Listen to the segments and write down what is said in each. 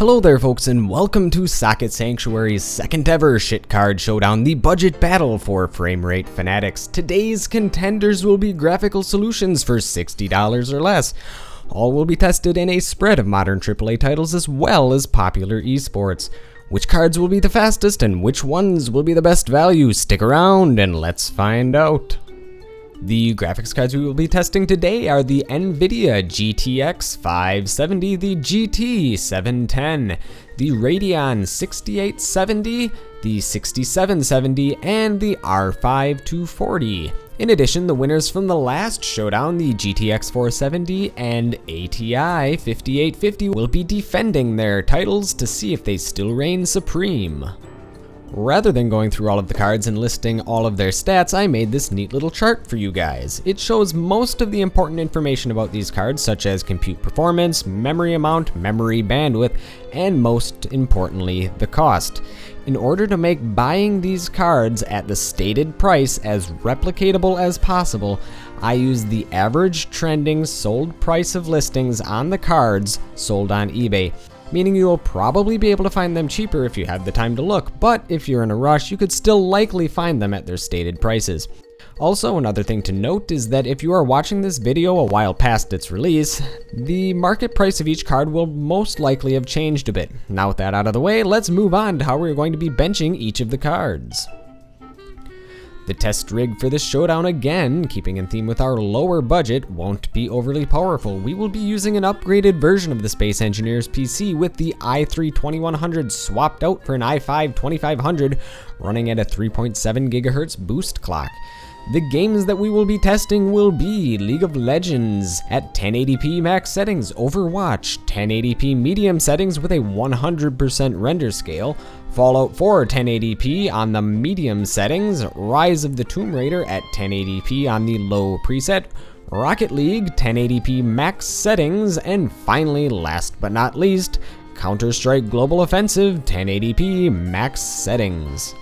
Hello there folks, and welcome to Socket Sanctuary's second ever shit card showdown, the budget battle for frame rate fanatics. Today's contenders will be graphical solutions for $60 or less. All will be tested in a spread of modern AAA titles as well as popular esports. Which cards will be the fastest and which ones will be the best value? Stick around and let's find out. The graphics cards we will be testing today are the NVIDIA GTX 570, the GT 710, the Radeon 6870, the 6770, and the R5 240. In addition, the winners from the last showdown, the GTX 470 and ATI 5850, will be defending their titles to see if they still reign supreme. Rather than going through all of the cards and listing all of their stats, I made this neat little chart for you guys. It shows most of the important information about these cards, such as compute performance, memory amount, memory bandwidth, and most importantly, the cost. In order to make buying these cards at the stated price as replicatable as possible, I used the average trending sold price of listings on the cards sold on eBay. Meaning you will probably be able to find them cheaper if you have the time to look, but if you're in a rush, you could still likely find them at their stated prices. Also, another thing to note is that if you are watching this video a while past its release, the market price of each card will most likely have changed a bit. Now with that out of the way, let's move on to how we're going to be benching each of the cards. The test rig for this showdown, again, keeping in theme with our lower budget, won't be overly powerful. We will be using an upgraded version of the Space Engineer's PC with the i3 2100 swapped out for an i5 2500 running at a 3.7 GHz boost clock. The games that we will be testing will be League of Legends at 1080p max settings, Overwatch 1080p medium settings with a 100% render scale, Fallout 4 1080p on the medium settings, Rise of the Tomb Raider at 1080p on the low preset, Rocket League 1080p max settings, and finally, last but not least, Counter-Strike Global Offensive 1080p max settings.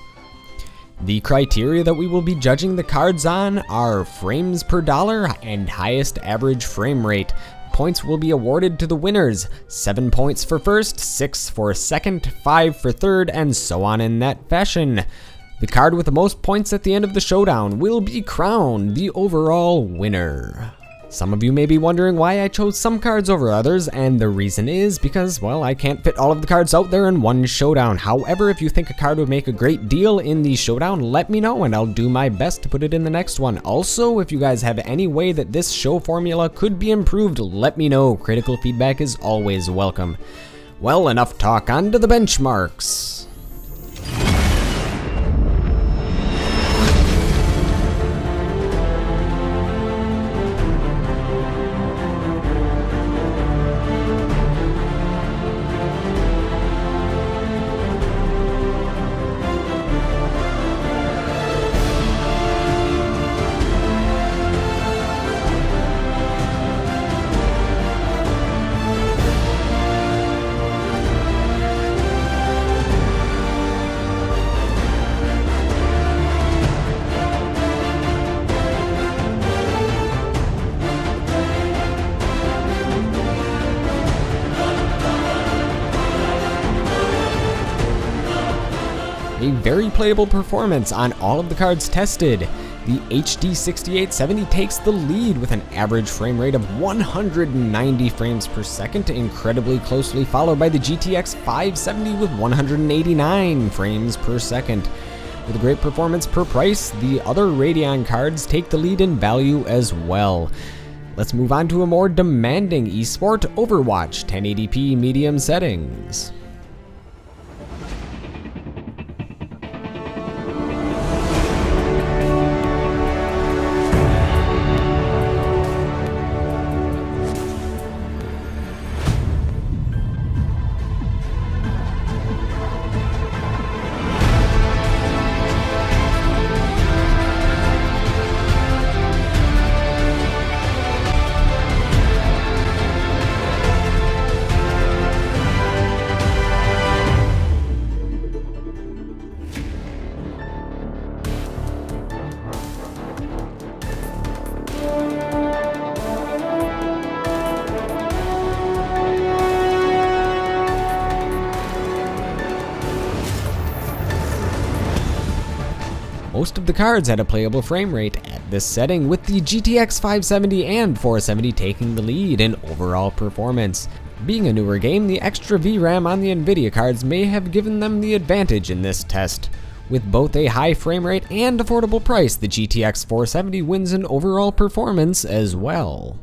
The criteria that we will be judging the cards on are frames per dollar and highest average frame rate. Points will be awarded to the winners, 7 points for first, 6 for second, 5 for third, and so on in that fashion. The card with the most points at the end of the showdown will be crowned the overall winner. Some of you may be wondering why I chose some cards over others, and the reason is because, well, I can't fit all of the cards out there in one showdown. However, if you think a card would make a great deal in the showdown, let me know and I'll do my best to put it in the next one. Also, if you guys have any way that this show formula could be improved, let me know. Critical feedback is always welcome. Well, enough talk, on to the benchmarks. A very playable performance on all of the cards tested. The HD 6870 takes the lead with an average frame rate of 190 frames per second, incredibly closely followed by the GTX 570 with 189 frames per second. With a great performance per price, the other Radeon cards take the lead in value as well. Let's move on to a more demanding esport, Overwatch 1080p medium settings. Most of the cards had a playable frame rate at this setting, with the GTX 570 and 470 taking the lead in overall performance. Being a newer game, the extra VRAM on the Nvidia cards may have given them the advantage in this test. With both a high frame rate and affordable price, the GTX 470 wins in overall performance as well.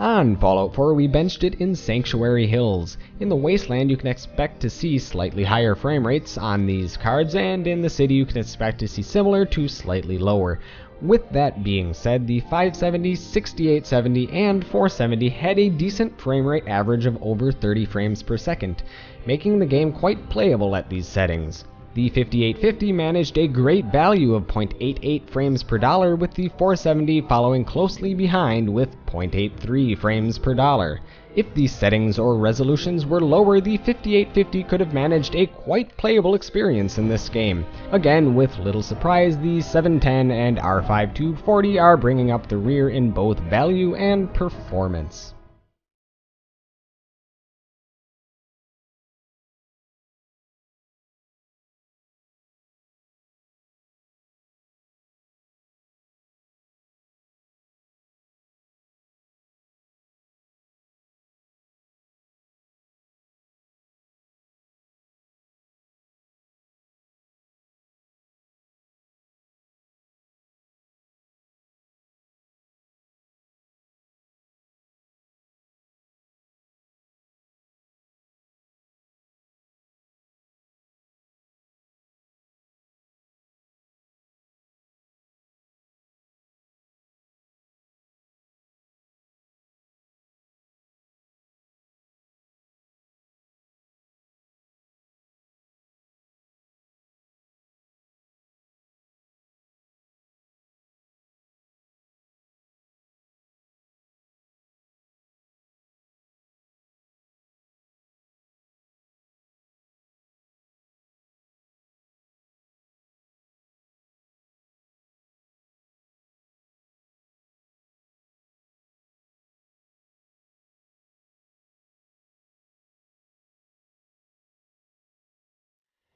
On Fallout 4, we benched it in Sanctuary Hills. In the Wasteland, you can expect to see slightly higher frame rates on these cards, and in the city, you can expect to see similar to slightly lower. With that being said, the 570, 6870, and 470 had a decent frame rate average of over 30 frames per second, making the game quite playable at these settings. The 5850 managed a great value of 0.88 frames per dollar, with the 470 following closely behind with 0.83 frames per dollar. If these settings or resolutions were lower, the 5850 could have managed a quite playable experience in this game. Again, with little surprise, the 710 and R5 240 are bringing up the rear in both value and performance.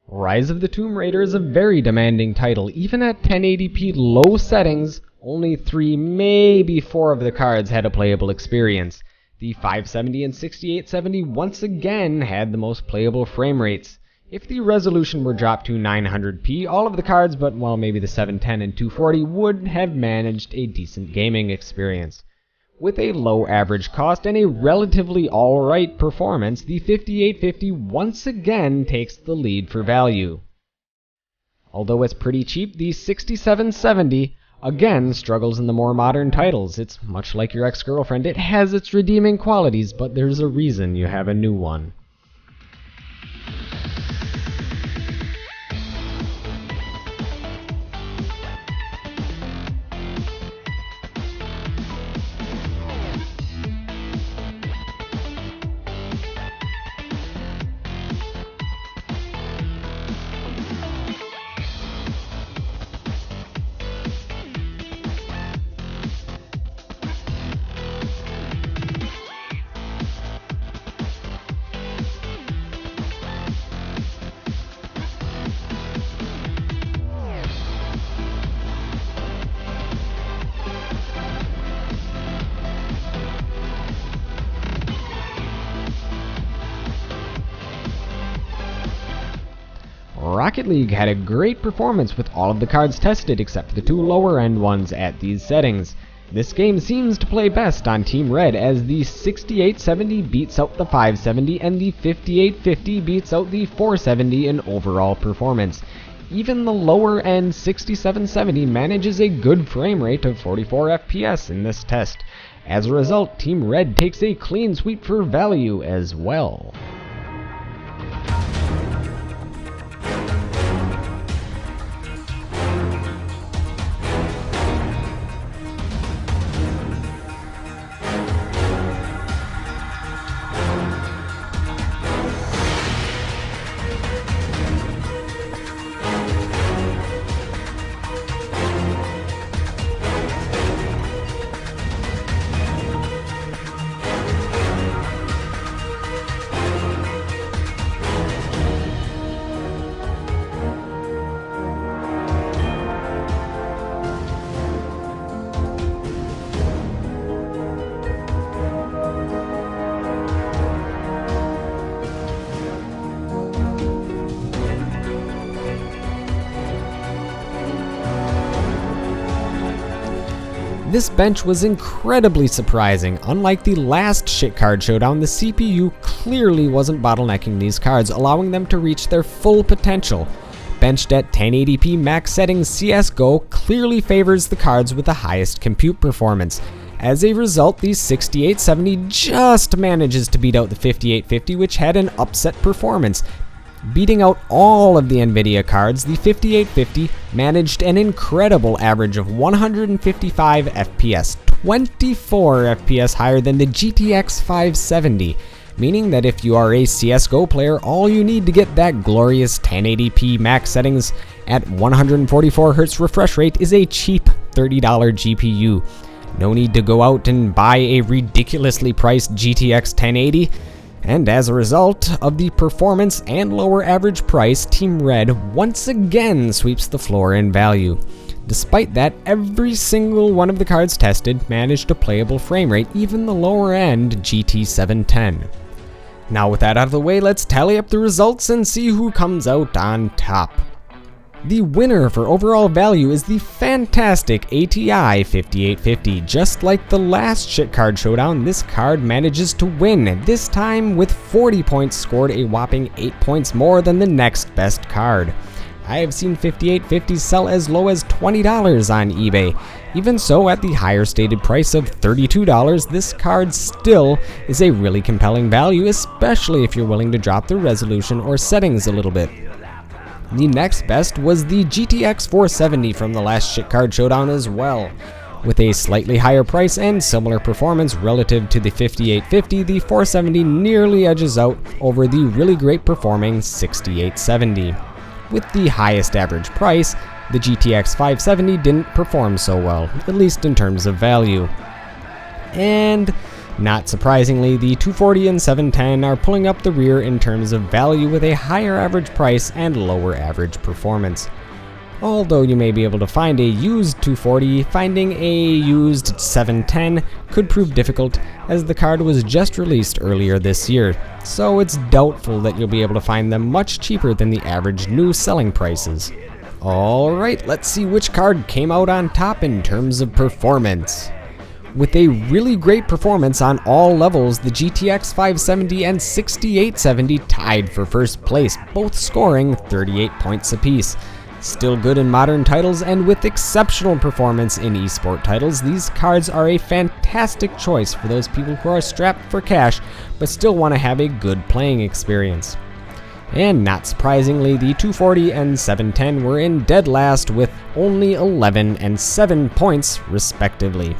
Rise of the Tomb Raider is a very demanding title. Even at 1080p low settings, only 3, maybe 4 of the cards had a playable experience. The 570 and 6870 once again had the most playable frame rates. If the resolution were dropped to 900p, all of the cards, but well, maybe the 710 and 240, would have managed a decent gaming experience. With a low average cost and a relatively alright performance, the 5850 once again takes the lead for value. Although it's pretty cheap, the 6770 again struggles in the more modern titles. It's much like your ex-girlfriend. It has its redeeming qualities, but there's a reason you have a new one. Rocket League had a great performance with all of the cards tested except for the 2 lower end ones at these settings. This game seems to play best on Team Red, as the 6870 beats out the 570 and the 5850 beats out the 470 in overall performance. Even the lower end 6770 manages a good frame rate of 44 FPS in this test. As a result, Team Red takes a clean sweep for value as well. This bench was incredibly surprising. Unlike the last shit card showdown, the CPU clearly wasn't bottlenecking these cards, allowing them to reach their full potential. Benched at 1080p max settings, CSGO clearly favors the cards with the highest compute performance. As a result, the 6870 just manages to beat out the 5850, which had an upset performance. Beating out all of the Nvidia cards, the 5850 managed an incredible average of 155 FPS, 24 FPS higher than the GTX 570, meaning that if you are a CSGO player, all you need to get that glorious 1080p max settings at 144Hz refresh rate is a cheap $30 GPU. No need to go out and buy a ridiculously priced GTX 1080. And as a result of the performance and lower average price, Team Red once again sweeps the floor in value. Despite that, every single one of the cards tested managed a playable frame rate, even the lower end GT 710. Now with that out of the way, let's tally up the results and see who comes out on top. The winner for overall value is the fantastic ATI 5850. Just like the last shit card showdown, this card manages to win, this time with 40 points scored, a whopping 8 points more than the next best card. I have seen 5850s sell as low as $20 on eBay. Even so, at the higher stated price of $32, this card still is a really compelling value, especially if you're willing to drop the resolution or settings a little bit. The next best was the GTX 470 from the last shit card showdown as well. With a slightly higher price and similar performance relative to the 5850, the 470 nearly edges out over the really great performing 6870. With the highest average price, the GTX 570 didn't perform so well, at least in terms of value. And not surprisingly, the 240 and 710 are pulling up the rear in terms of value with a higher average price and lower average performance. Although you may be able to find a used 240, finding a used 710 could prove difficult as the card was just released earlier this year, so it's doubtful that you'll be able to find them much cheaper than the average new selling prices. Alright, let's see which card came out on top in terms of performance. With a really great performance on all levels, the GTX 570 and 6870 tied for first place, both scoring 38 points apiece. Still good in modern titles, and with exceptional performance in esport titles, these cards are a fantastic choice for those people who are strapped for cash but still want to have a good playing experience. And not surprisingly, the 240 and 710 were in dead last with only 11 and 7 points respectively.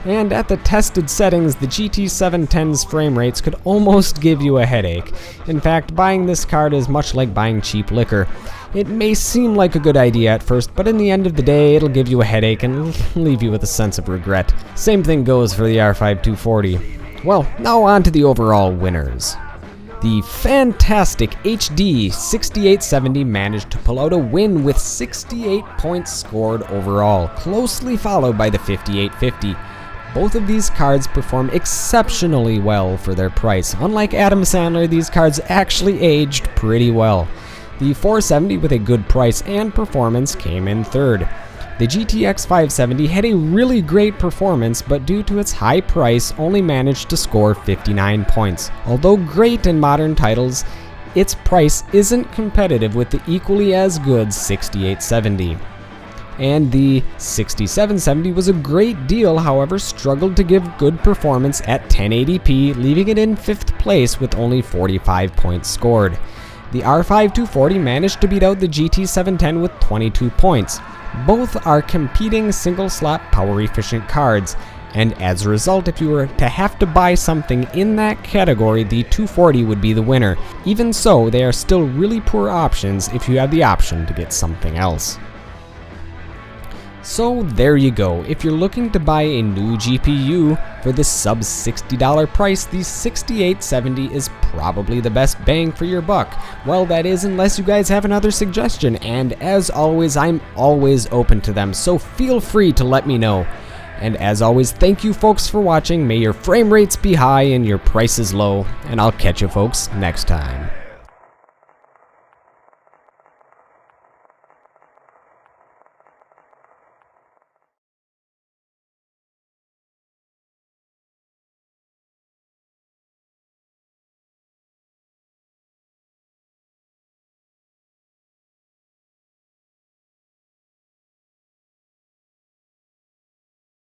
And at the tested settings, the GT 710's frame rates could almost give you a headache. In fact, buying this card is much like buying cheap liquor. It may seem like a good idea at first, but in the end of the day, it'll give you a headache and leave you with a sense of regret. Same thing goes for the R5 240. Well, now on to the overall winners. The fantastic HD 6870 managed to pull out a win with 68 points scored overall, closely followed by the 5850. Both of these cards perform exceptionally well for their price. Unlike Adam Sandler, these cards actually aged pretty well. The 470 with a good price and performance came in third. The GTX 570 had a really great performance, but due to its high price only managed to score 59 points. Although great in modern titles, its price isn't competitive with the equally as good 6870. And the 6770 was a great deal, however struggled to give good performance at 1080p, leaving it in 5th place with only 45 points scored. The R5 240 managed to beat out the GT 710 with 22 points. Both are competing single-slot power-efficient cards, and as a result, if you were to have to buy something in that category, the 240 would be the winner. Even so, they are still really poor options if you have the option to get something else. So there you go. If you're looking to buy a new GPU for the sub $60 price, the 6870 is probably the best bang for your buck. Well, that is unless you guys have another suggestion, and as always, I'm always open to them, so feel free to let me know. And as always, thank you folks for watching. May your frame rates be high and your prices low, and I'll catch you folks next time.